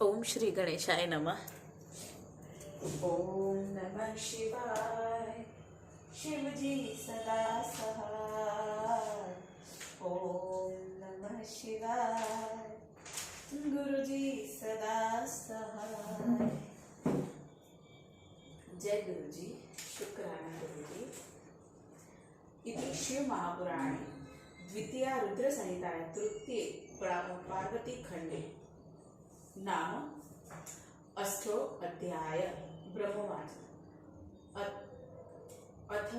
ओम श्री गणेशाय नमः। ओम नमः शिवाय। शिवजी सदा सहाय। ओम नमः शिवाय। गुरुजी सदा सहाय। जय गुरुजी। शुक्राना गुरुजी। इति शिव महापुराणे द्वितीय रुद्र संहिताय तृतीये पार्वती खंडे नाम अष्टो अध्याय ब्रह्मवाच अथ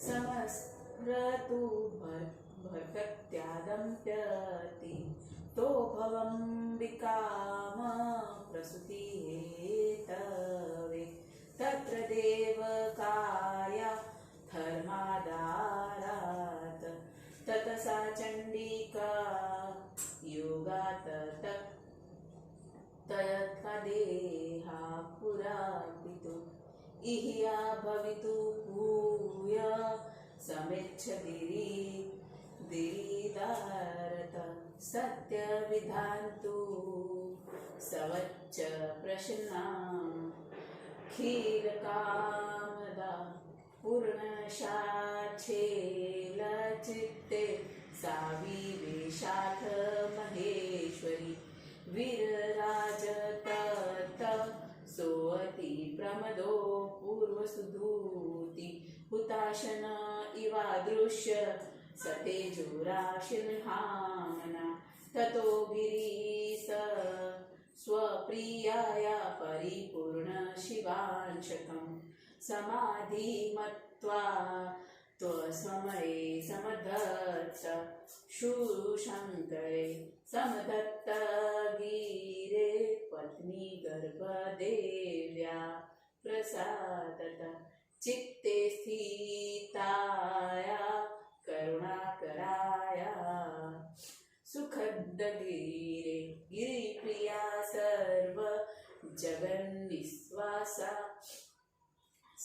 समस्रतु भर्गत्यादम्प्यति तो भवं विकाम प्रसूति हेतवे तत्र देवकार्या धर्मादारात् ततसा चण्डिका योगात् तयथा देहा पुरापितु इह्या भवितु भूय समेच्छदिरि दिरिदारत सत्यविधान्तु सवच्च प्रसन्ना क्षीरकामदा पूर्णशाच्छेलचित्ते साविवेशाथ महेश्वरी वीरराजतत सोऽति प्रमदो पूर्वसुधूति हुताशन इवादृश्य सतेजोराशिर्हामना ततो गिरीश स्वप्रियाया परिपूर्ण शिवांशकं समाधिमत्वा त्वस्मये समदत्त शूशङ्करे समदत्त गिरे पत्नी गर्भदेव्या प्रसादत चित्ते स्थिताया करुणाकराया सुखद्गिरे गिरिप्रिया सर्व जगन्निःश्वासा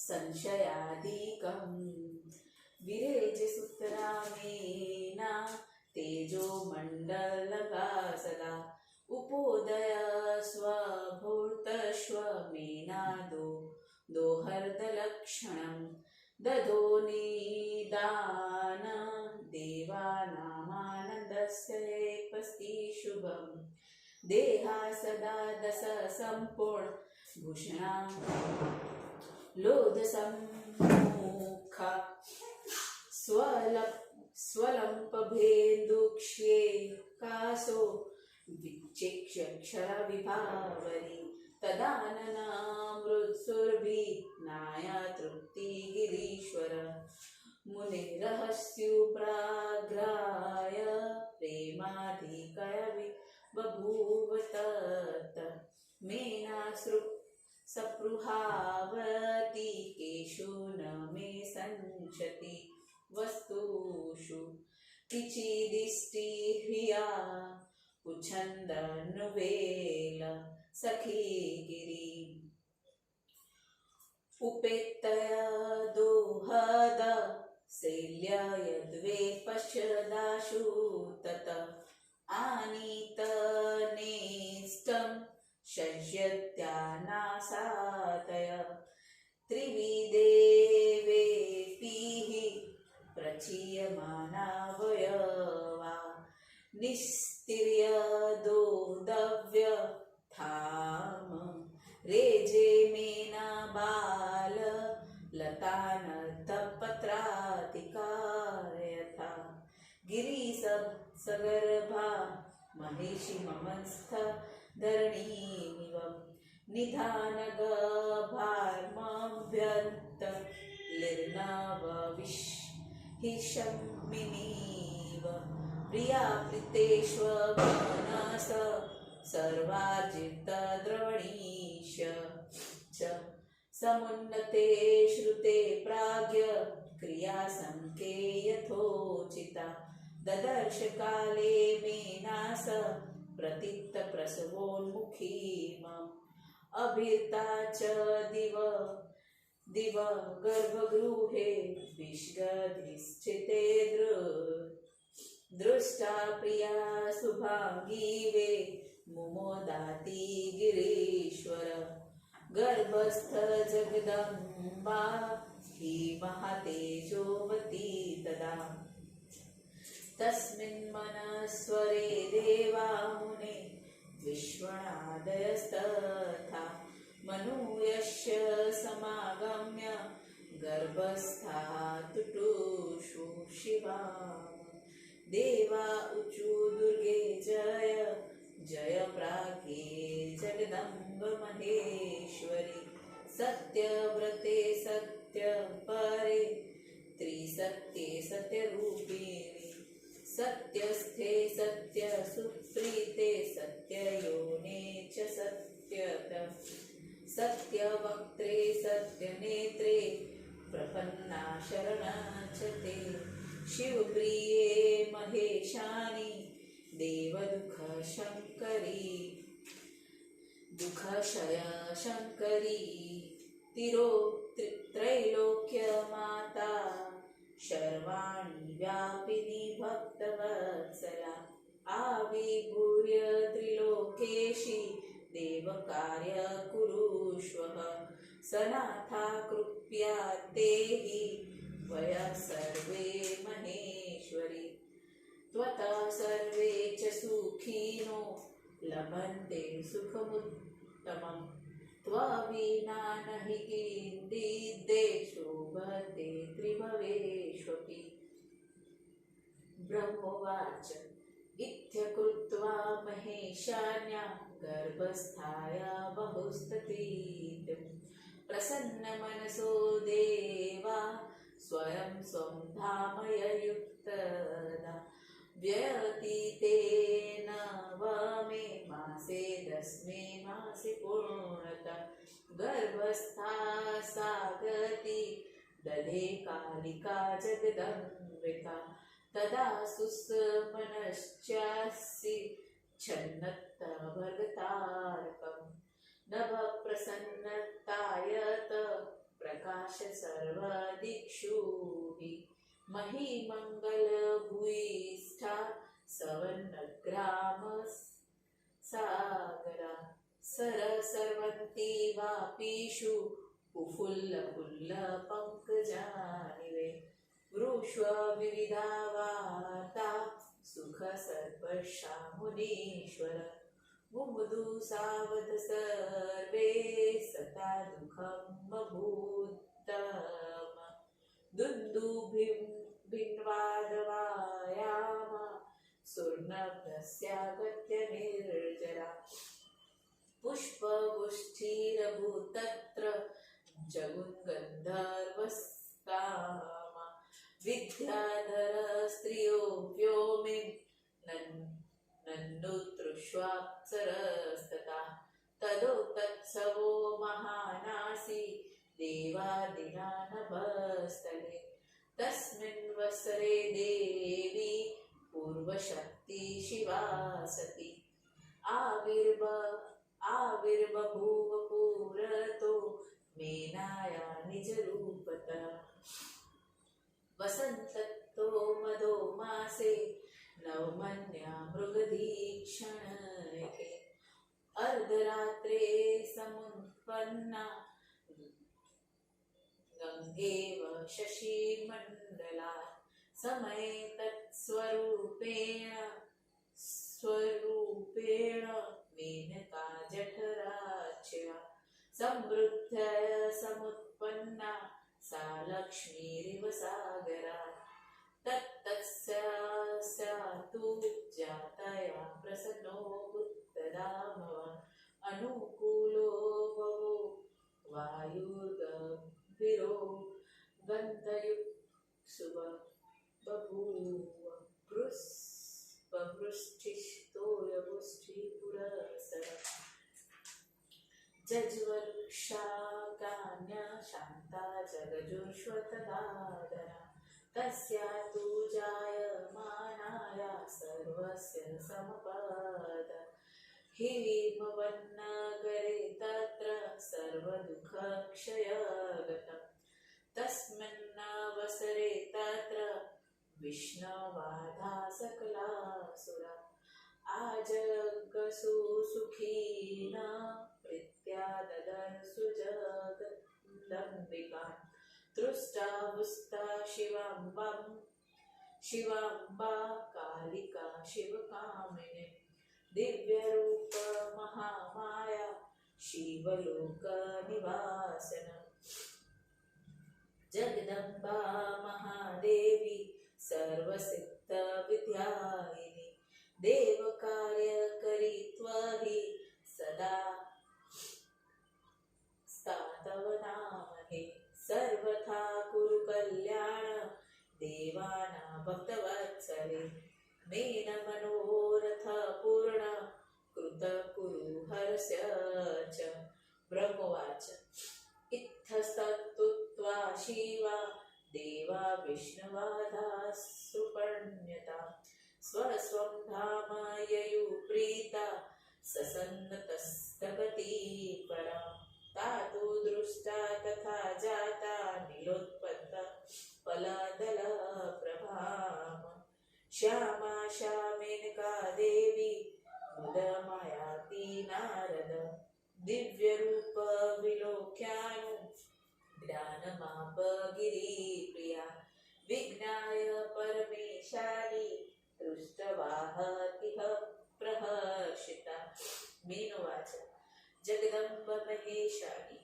संशयादिकम् विरेजसूत्रामेना तेजो मण्डलका सदा उपोदय स्वभूतश्वमेनादो दोहर्दलक्षणं दधो निदान देवानामानन्दस्येपस्ति शुभं देहा सदा दश सम्पूर्ण भूषणा लोधसम्मुखा स्वलम्पभेन्दुक्ष्ये कासो विचिक्षरविभावरी तदाननामृत्सुर्भिन्नाया तृप्तिगिरीश्वर मुनिरहस्युप्राग्राय प्रेमाधिकय बभूव तत् मेनाश्रु सपृहावती केषु न मे संशति वस्तुषु किचिदिष्टिह्रिया पुच्छन्दनुवेल सखी गिरि उपेत्तय दोहद शैल्य यद्वे पश्यदाशु तत आनीतनेष्टं शज्यत्यानासातय त्रिविदेवेऽपिः प्रचीयमानावयवा निस्तीर्य दोदव्यथाम रेजे मेना बाल लतानतपत्रातिका गिरिसगर्भा महिषी ममस्थ धरणीमिव निधानगभार्मभ्यन्त लिर्नवविष्हिषमिनीव प्रिया प्रीतेष्वमनस सर्वार्जितद्रवणीश च समुन्नते श्रुते प्राज्ञ क्रियासङ्के यथोचिता ददर्श काले मेनास प्रतीक्त प्रसवोन्मुखीमम् अभिर्ता च दिव गर्भगृहे विष्गधिष्ठिते दृष्टा प्रिया शुभांगी वे मुमोदाति गिरीश्वर गर्भस्थ जगदम्बा हि महातेजोवती तदा तस्मिन् मनस्वरे देवा मुने विश्वनादयस्तथा मनूयस्य समागम्य गर्भस्था तुटुषु शिवा देवा ऊचु दुर्गे जय जय प्राज्ञे जगदम्ब महेश्वरी सत्यव्रते सत्यपरे त्रिसत्ये सत्यरूपिणी सत्यस्थे सत्यसुप्रीते सत्ययोने च सत्यत सत्यवक्त्रे सत्यनेत्रे प्रपन्ना शरणच ते शिवप्रिये महेशानि देवदुःखशङ्करी दुःखशय शङ्करी त्रैलोक्यमाता शर्वाणि व्यापिनी भक्तवत्सला आविर्भूय त्रिलोकेशी देवकार्य कुरुष्वः सनाथा कृप्या ते हि वयः सर्वे महेश्वरी त्वता सर्वे च सुखिनो लभन्ते सुखमुत्तमम् त्वविना न हि किञ्चिद् शोभते त्रिभवेष्वपि ब्रह्मोवाच इत्यकृत्वा महेशान्या गर्भस्थाया बहुस्ततीत् प्रसन्नमनसो देवा स्वयं स्वं धामययुक्तदा व्यतीतेन नवमे मासे दशमे मासे पूर्णतः गर्भस्था सागति दधे कालिका जगदम्बिका तदा सुस्मनश्चासि छन्नत्तभगतारकम् नभप्रसन्नतायत प्रकाश सर्वदिक्षु हि महीमङ्गलभूयिष्ठा सवन्नग्राम सागरा सरसर्वन्ति वापीषु कुफुल्लपुल्लपङ्कजानिवे वृष्व विविधा वार्ता सुखसर्पशा मुनीश्वर मुमुदु सावध सर्वे सता दुःखं बभूत्तम दुन्दुभिन्वादवायाम सुर्नभस्यागत्य निर्जरा पुष्पवृष्टिरभूतत्र जगुन्गन्धर्वस्ताम विद्याधर स्त्रियो व्योमिं नन्नुतृष्वाप्सरस्तथा तदो तत्सवो महानासी देवादिनानभस्थले तस्मिन् वसरे देवी पूर्वशक्ति शिवा सती आविर्बभूव पुरतो मेनाया निजरूपता वसन्ततो मदो मासे नवमन्या मृगधीक्षणके अर्धरात्रे समुत्पन्ना गङ्गेव शशिमण्डला समये तत्स्वरूपेण मेनका जठराच्या समृद्ध्य समुत्पन्ना सा लक्ष्मीरिव सागरा तत्तस्यातु जातया प्रसन्नो बुद्धदामव अनुकूलो भवो वायुर्गम्भीरो गन्धयुक्सुव बभूव पुष्पवृष्टिस्तोयपुष्टिपुरःसर जज्वक्षाकान्या शान्ता जगजुष्वतदादरा तस्या तु जायमानाया सर्वस्य समपद हिमवन्नगरे तत्र सर्वदुःखक्षयगतम् तस्मिन्नवसरे तत्र विष्णवाधा सकलासुरा आजगसु सुखीन प्रीत्या ददर्शु जगदम्बिकाम् दृष्टावुस्ता शिवाम्बा कालिका शिवकामिनी दिव्यरूप महामाया शिवलोक निवासन जगदम्बा महादेवी सर्वसिद्ध विद्यायिनी देव कार्य करी त्वहि सदा तव नाम हे सर्वथा कुरु कल्याण देवाना भक्तवत्सले मेन मनोरथ पूर्ण कृत कुरु हर्ष्य च ब्रह्मवाच इत्थस्तत्त्वा शिवा देवा विष्णुवादासुपर्ण्यता स्वस्वं धाम ययु प्रीता ससन्नतस्तगति परा तातु दृष्टा तथा जाता नीलोत्पत्त फलदल प्रभाम श्यामा श्यामेनका देवी मुदमायाति नारद दिव्य रूप विलोक्यानु ज्ञानमाप गिरिप्रिया विज्ञाय परमेशानि दृष्टवाहतिह प्रहर्षिता मीनवाच जगदम्ब महेशानि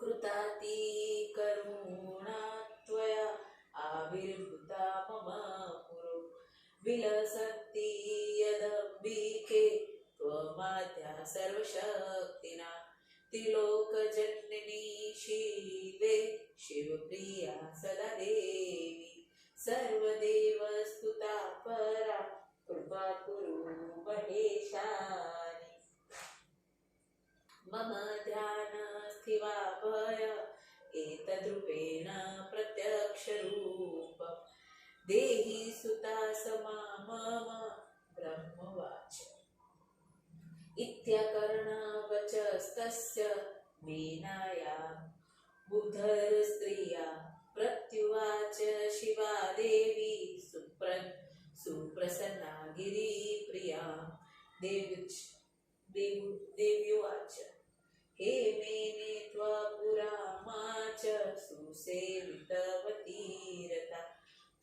कृताति करुणा त्वया आविर्भूता मम पुरो विलसन्ति यदम्बिके त्वमाद्या सर्वशक्तिना त्रिलोकजननी शीले शिवप्रिया सदा देवी सर्वदेवस्तुता परा कृपा कुरु महेशानि मम ध्यानस्थिवाभय एतद्रूपेण प्रत्यक्षरूप देहि सुता समा मम ब्रह्मवाच इत्यकर्णवचस्तस्य मीनाया बुधस्त्रिया प्रत्युवाच शिवा देवी सुप्रसन्ना गिरिप्रिया देव्युवाच हे मेने त्वपुरा मा च सुसेवितवतीरता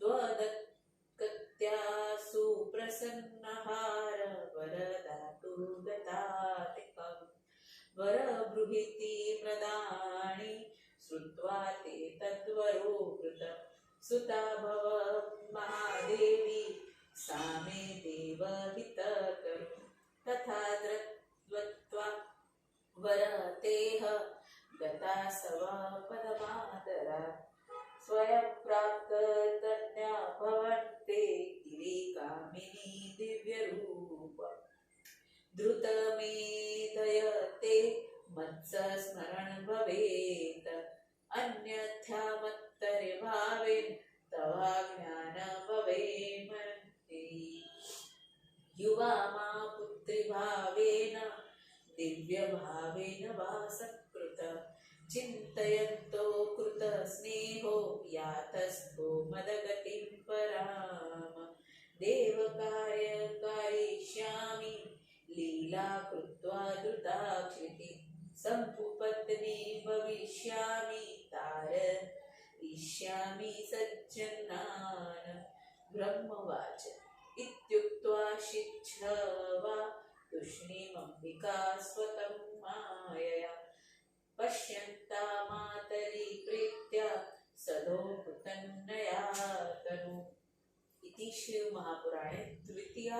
त्वदत्कत्या सुप्रसन्नहार वरदातु दत्तातिकम् वरबृहिति प्रदानि श्रुत्वा ते तद्वरो कृत सुता भव महादेवी सा मे देवहितकरु तथा दत्त्वा वरतेह गता सवपदमादरा स्वयं प्राप्त तज्ञा भवन्ते गिरिकामिनी दिव्यरूप द्रुतमेधयते मत्सस्मरण भवेत् अन्यथा मत्तरे भावेन तवा ज्ञान भवेमन्ति युवा मा पुत्री भावेन दिव्य भावेन वा सत्कृत चिन्तयन्तो कृत स्नेहो यातस्थो मदगतिं पराम देवकार्य करिष्यामि लीला कृत्वा द्रुताक्षिति सम्पुपत्नी भविष्यामि तारयिष्यामि सज्जनान् ब्रह्मवाच इत्युक्त्वा शिच्छवा तूष्णीमम्बिका स्वतं मायया पश्यन्ता मातरि प्रीत्या सदोपुतन्नया तनु इति श्रीमहापुराणे द्वितीया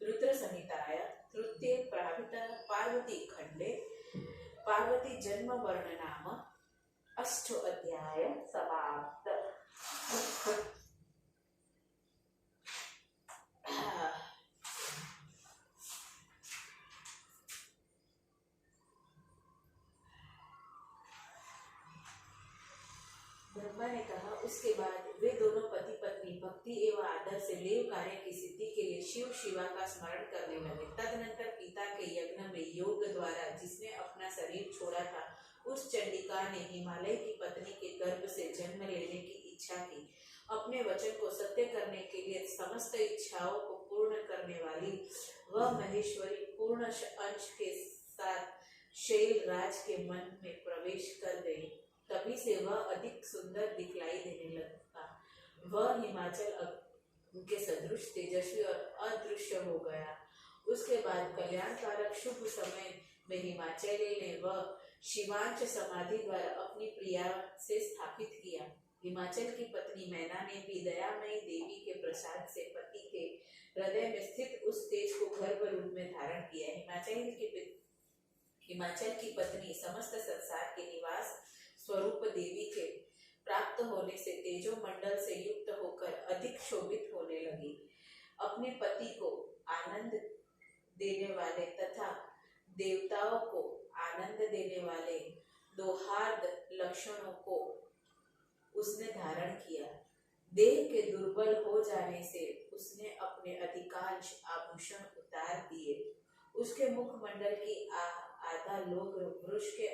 रुद्रसंहिताया तृतीये पार्वती खंडे पार्वती जन्म वर्ण नाम अष्टो अध्याय समाप्त। ब्रह्मा ने कहा उसके बाद वे दोनों पति पत्नी भक्ति एवं आदर से देव कार्य की सिद्धि के लिए शिव शिवा का स्मरण करने लगे। तदनंतर पिता के यज्ञ में योग द्वारा जिसने अपना शरीर छोड़ा था उस चंडिका ने हिमालय की पत्नी के गर्भ से जन्म लेने की इच्छा की। अपने वचन को सत्य करने के लिए समस्त इच्छाओं को पूर्ण करने वाली वह महेश्वरी पूर्ण अंश के साथ शैल राज के मन में प्रवेश कर गई। तभी से वह अधिक सुंदर दिखलाई देने लगा। वह हिमाचल उनके सदृश तेजस्वी और अदृश्य हो गया। उसके बाद कल्याणकारक शुभ समय में हिमाचली ने वह शिवांश समाधि द्वारा अपनी प्रिया से स्थापित किया। हिमाचल की पत्नी मैना ने भी दयामयी देवी के प्रसाद से पति के हृदय में स्थित उस तेज को गर्भ रूप में धारण किया। हिमाचल की पत्नी समस्त संसार के निवास स्वरूप देवी के प्राप्त होने से तेजो मंडल से युक्त होकर अधिक शोभित होने लगी। अपने पति को आनंद देने वाले तथा देवताओं को आनंद देने वाले दोहार्द लक्षणों को उसने धारण किया। देह के दुर्बल हो जाने से उसने अपने अधिकांश आभूषण उतार दिए। उसके मुखमंडल की आधा लोग वृक्ष के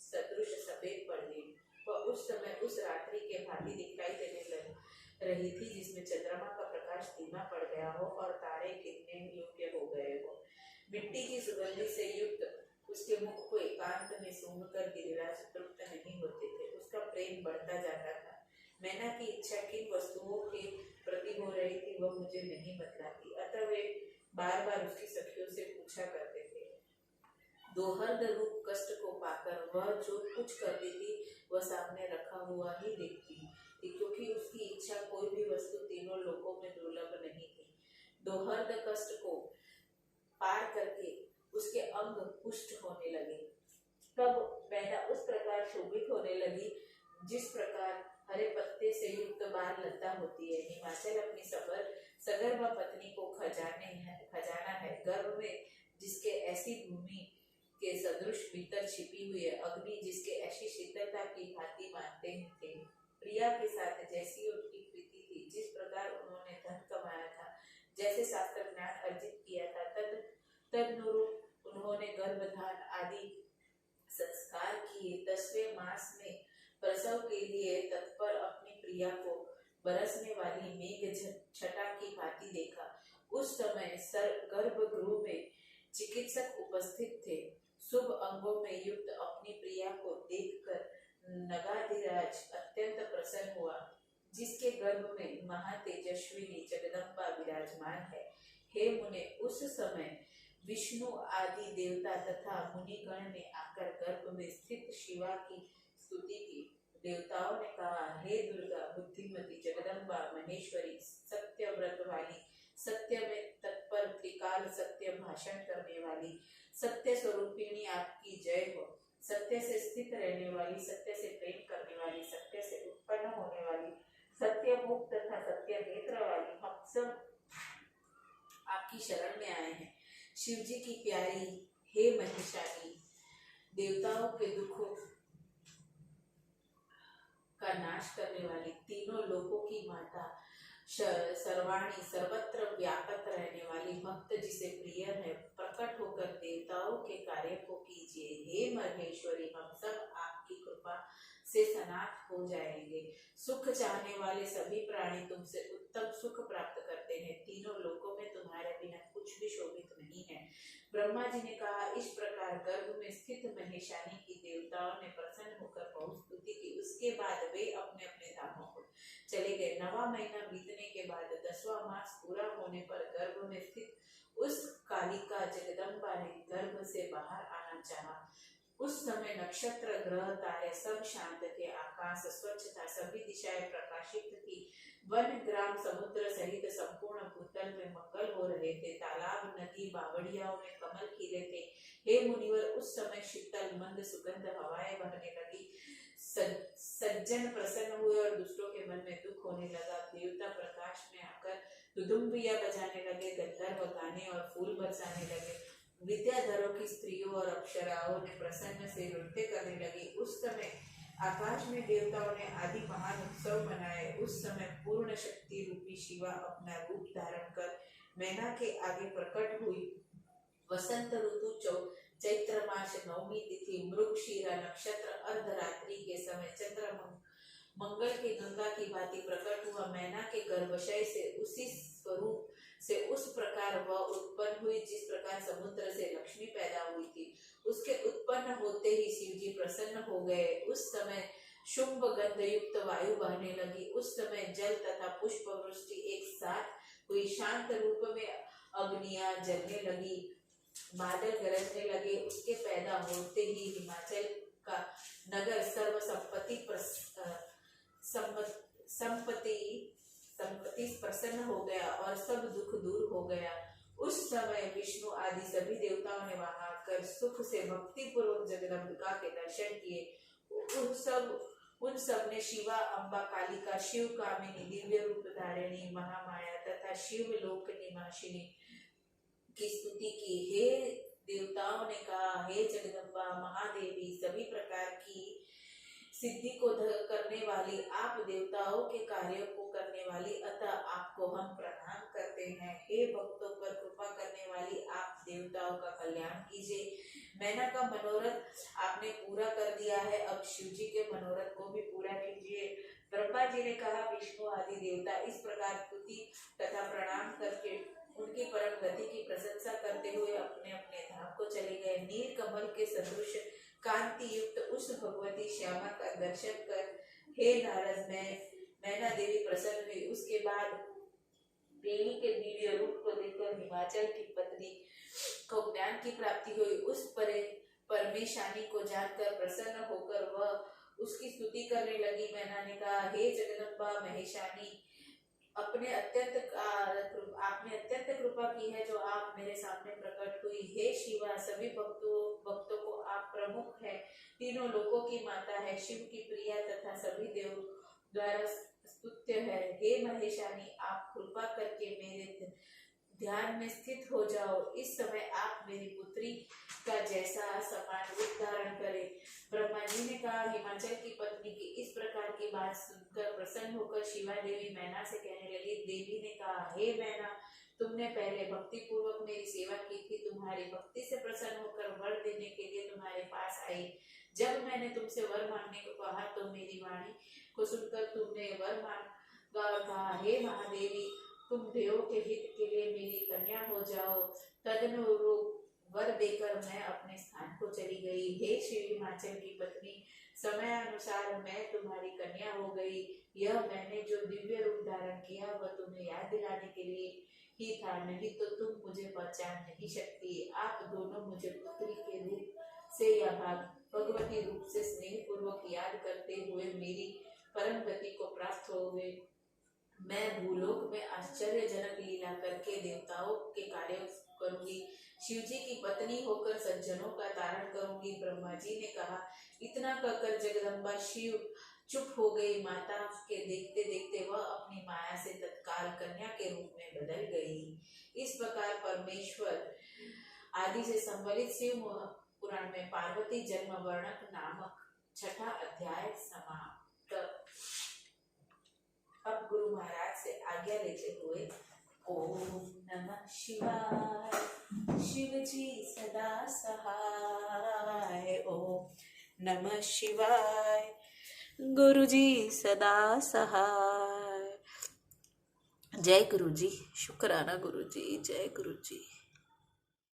सदृश सफेद पड़ गई। वह उस समय उस रात्रि के भांति दिखाई देने लग रही थी जिसमें चंद्रमा का प्रकाश धीमा पड़ गया हो और तारे गिरने योग्य हो गए हो। मिट्टी की सुगंधि से युक्त उसके मुख को एकांत में सूंघकर गिरिराज तृप्त नहीं होते थे। उसका प्रेम बढ़ता जाता था। मैना की इच्छा किन वस्तुओं के प्रति हो रही थी वह मुझे नहीं बतलाती, अतः वे बार बार उसकी सखियों से पूछा करते थे। दोहर्द रूप कष्ट को पाकर वह जो कुछ करती थी वह सामने रखा हुआ ही देखती थी, क्योंकि उसकी इच्छा कोई भी वस्तु तीनों लोकों में दुर्लभ नहीं थी। दोहर्द कष्ट को पार करके उसके अंग पुष्ट होने लगे। तब मैना उस प्रकार शोभित होने लगी जिस प्रकार हरे पत्ते से युक्त बाल लता होती है। हिमाचल अपनी सगर्भा पत्नी को खजाना है, गर्भ में जिसके ऐसी भूमि के सदृश भीतर छिपी हुई है, अग्नि जिसके ऐसी शीतलता की भांति मानते थे। प्रिया के साथ जैसी उनकी प्रीति थी, जिस प्रकार उन्होंने धन कमाया था, जैसे शास्त्र ज्ञान अर्जित किया था, तदनुरूप उन्होंने गर्भधान आदि संस्कार किए। 10वें मास में प्रसव के लिए तत्पर अपनी प्रिया को बरसने वाली मेघ छटा की भांति देखा। उस समय गर्भगृह में चिकित्सक उपस्थित थे। शुभ अंगों में युक्त अपनी प्रिया को देखकर नगाधिराज अत्यंत प्रसन्न हुआ, जिसके गर्भ में महातेजस्विनी जगदम्बा विराजमान है। हे मुने, उस समय विष्णु आदि देवता तथा मुनिगण ने आकर गर्भ में स्थित शिवा की स्तुति की। देवताओं ने कहा, हे दुर्गा, बुद्धिमती, जगदम्बा, महेश्वरी, सत्य व्रत वाली, सत्य में तत्पर, त्रिकाल सत्य भाषण करने वाली, सत्य स्वरूपिणी, आपकी जय हो। सत्य से स्थित रहने वाली, सत्य से प्रेम करने वाली, सत्य से उत्पन्न होने वाली, सत्य मुख तथा सत्य नेत्र वाली, हम सब आपकी शरण में आए हैं। शिव जी की प्यारी, हे महिषानी, देवताओं के दुखों का नाश करने वाली, तीनों लोकों की माता, सर्वाणी, सर्वत्र व्यापक रहने वाली, भक्त जिसे प्रिय है, प्रकट होकर देवताओं के कार्य को कीजिए। हे महेश्वरी, हम सब आपकी कृपा से सनाथ हो जाएंगे। सुख चाहने वाले सभी प्राणी तुमसे उत्तम सुख प्राप्त करते हैं। तीनों लोकों में तुम्हारे बिना कुछ भी शोभित नहीं है। ब्रह्मा जी ने कहा। इस प्रकार गर्भ में स्थित महेशानी की देवताओं ने प्रसन्न होकर बहुत स्तुति की। उसके बाद वे अपने अपने धामों को चले गए। 9वां महीना बीतने के बाद 10वां मास पूरा होने पर गर्भ में स्थित उस कालिका जगदम्बा ने गर्भ से बाहर आना चाहा। उस समय नक्षत्र, ग्रह, तारे सब शांत थे। आकाश स्वच्छ था, सभी दिशाएं प्रकाशित थी। वन, ग्राम, समुद्र सहित संपूर्ण भूतल में मंगल हो रहे थे। तालाब, नदी, बावड़ियाओं में कमल खिले थे। हे मुनिवर, उस समय शीतल मंद सुगंध हवाएं बहने लगी। सज्जन प्रसन्न हुए और दूसरों के मन में दुख होने लगा। देवता प्रकाश में आकर दुदुम्बिया बजाने लगे, गंधर्व गाने और फूल बरसाने लगे। विद्याधरों की स्त्रियों और अप्सराओं ने प्रसन्न से नृत्य करने लगी। उस समय आकाश में देवताओं ने आदि महान उत्सव मनाए। उस समय पूर्ण शक्ति रूपी शिवा अपना रूप धारण कर मैना के आगे प्रकट हुई। वसंत ऋतु चैत्र मास 9वीं तिथि मृगशिरा नक्षत्र अर्धरात्रि के समय चंद्र मंगल के गंगा की भांति प्रकट हुआ। मैना के गर्भाशय से उसी स्वरूप से उस प्रकार वह उत्पन्न हुई जिस प्रकार समुद्र से लक्ष्मी पैदा हुई थी। उसके उत्पन्न होते ही शिव जी प्रसन्न हो गए। उस समय शुंभ गंध युक्त वायु बहने लगी। उस समय जल तथा पुष्प वृष्टि एक साथ हुई। शांत रूप में अग्नियां जलने लगी, बादल गरजने लगे। उसके पैदा होते ही हिमाचल का नगर सर्व संपत्ति प्रसन्न हो गया और सब दुख दूर हो गया। उस समय विष्णु आदि सभी देवताओं ने वहां आकर सुख से भक्ति पूर्वक जगदम्बिका के दर्शन किए। उन सब ने शिवा, अम्बा, कालिका, शिव कामिनी, दिव्य रूप धारिणी, महामाया तथा शिव लोक निवासिनी की स्तुति की। हे देवताओं ने कहा, हे जगदम्बा महादेवी, सभी प्रकार की सिद्धि को करने वाली, आप देवताओं के कार्य को करने वाली, अतः आपको हम प्रणाम करते हैं। हे भक्तों पर कृपा करने वाली, आप देवताओं का कल्याण कीजिए। मैना का मनोरथ आपने पूरा कर दिया है, अब शिव जी के मनोरथ को भी पूरा कीजिए। ब्रह्मा जी ने कहा, विष्णु आदि देवता इस प्रकार स्तुति तथा प्रणाम करके उनकी परम गति की प्रशंसा करते हुए अपने अपने धाम को चले गए। नील कमल के सदृश कांति युक्त उस भगवती श्यामा का दर्शन कर हे नारद मैना देवी प्रसन्न हुई। उसके बाद देवी के दिव्य रूप को देखकर हिमाचल की पत्नी को ज्ञान की प्राप्ति हुई। उस परमेशानी को जानकर प्रसन्न होकर वह उसकी स्तुति करने लगी। मैना ने कहा, हे जगदम्बा महेशानी, आपने अत्यंत कृपा की है जो आप मेरे सामने प्रकट हुई। हे शिवा, सभी भक्तों को आप प्रमुख है, तीनों लोकों की माता है, शिव की प्रिया तथा सभी देव द्वारा स्तुत्य है। हे महेशानी, आप कृपा करके मेरे ध्यान में स्थित हो जाओ। इस समय आप मेरी पुत्री का जैसा समान रूप धारण करें। ब्रह्मा जी ने कहा, हिमाचल की पत्नी की इस प्रकार की बात सुनकर प्रसन्न होकर शिवा देवी मैना से कहने लगी। देवी ने कहा, हे मैना, तुमने पहले भक्ति पूर्वक मेरी सेवा की थी, तुम्हारी भक्ति से प्रसन्न होकर वर देने के लिए तुम्हारे पास आई। जब मैंने तुमसे वर मांगने को कहा तो मेरी वाणी को सुनकर तुमने वर मांगा और कहा, हे महादेवी, तुम देवों के हित के लिए मेरी कन्या हो जाओ। तदनुरूप वर देकर मैं अपने स्थान को चली गई। हे शिव हिमाचल की पत्नी, समय अनुसार मैं तुम्हारी कन्या हो गई। यह मैंने जो दिव्य रूप धारण किया वह तुम्हें याद दिलाने के लिए ही था, नहीं तो तुम मुझे पहचान नहीं सकती। आप दोनों मुझे पुत्री के रूप से या भगवती रूप से स्नेह पूर्वक याद करते हुए मेरी परम गति को प्राप्त हो गए। मैं भूलोक में आश्चर्यजनक लीला करके देवताओं के कार्य करूंगी, शिव जी की पत्नी होकर सज्जनों का तारण करूंगी। ब्रह्मा जी ने कहा। इतना कहकर जगदम्बा शिव चुप हो गई। माता के देखते देखते वह अपनी माया से तत्काल कन्या के रूप में बदल गई। इस प्रकार परमेश्वर आदि से संबलित शिव पुराण में पार्वती जन्म वर्णक नामक 6वां अध्याय समाप्त। अब गुरु महाराज से आज्ञा लेते हुए ओम नमः शिवाय, शिव जी सदा सहाय। ओम नमः शिवाय, गुरु जी सदा सहाय। जय गुरु जी, शुक्राना गुरु जी, जय गुरु जी।